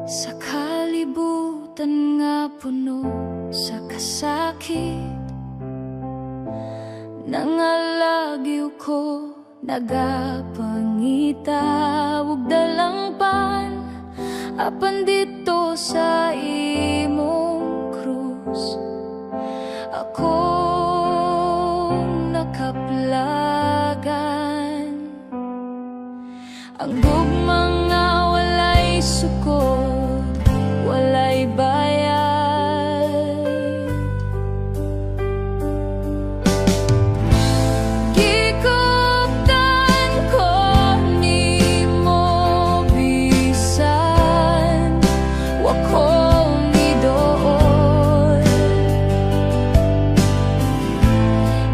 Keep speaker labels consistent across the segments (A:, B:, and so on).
A: Sa kalibutan nga puno sa kasakit, nangalagyo ko nagapangita. Ug dalangpan apan dito sa imong krus, akong nakaplagan. Ang gugmang nga walay sukod, walay bayad. Gikuptan ko nimo bisan wako nidoon.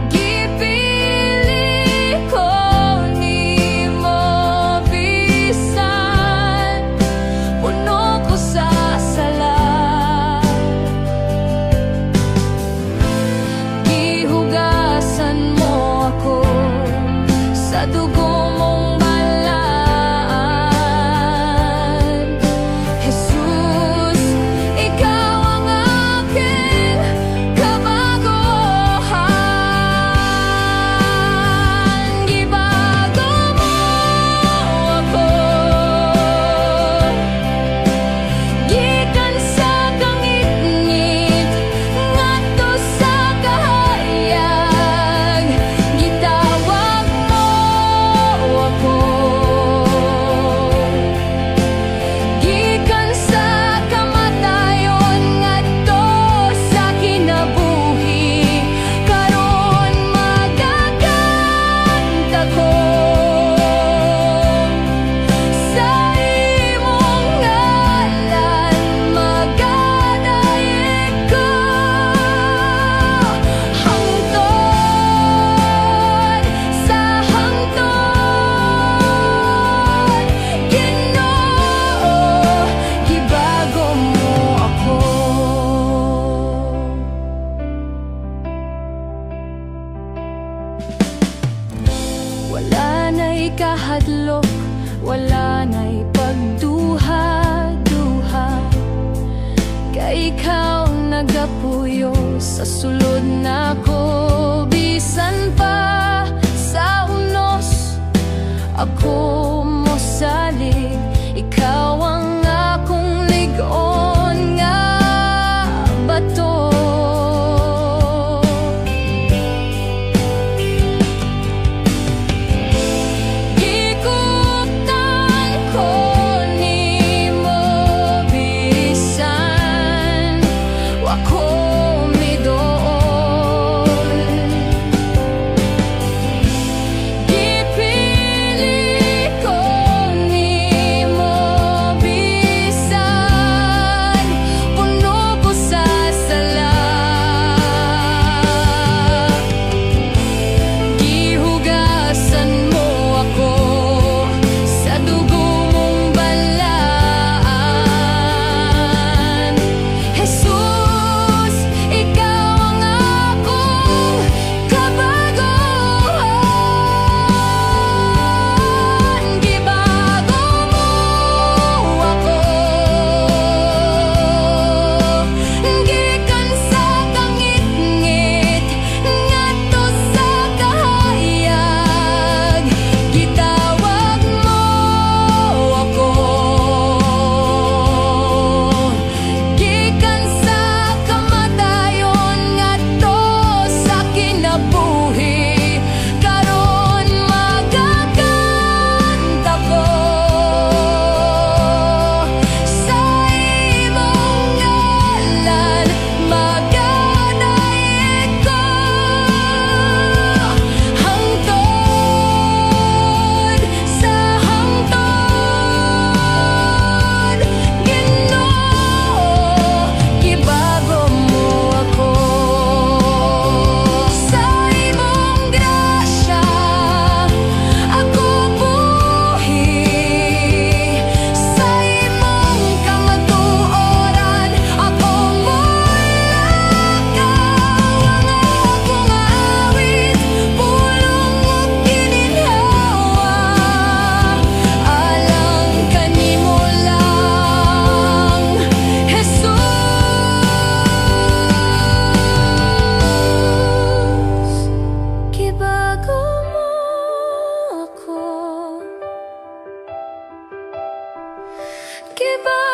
A: Gipili ko nimo bisan puno ko sa sala. Gihugasan mo ako sa dugo mong balaan. Jesus, ikaw ang aking kabaguhan. Gibago mo ako gikan sa kangit-ngit ngadto sa kahayag. Gitawag mo ako gikan sa kamatayon ngadto sa kinabuhi. Karon magaganda ko sa imong ngalan, magadaig ko hangtod sa hangtod. Ginoo, gibago mo ako. Wala na'y kahadlok, wala na'y pagduha-duha, kay ikaw nagapuyo sa sulod nako. Bisan pa sa unos ako mosalig, ikaw ang akong lig-on nga bato. Gikuptan ko nimo bisan wako midoon. Gipili iba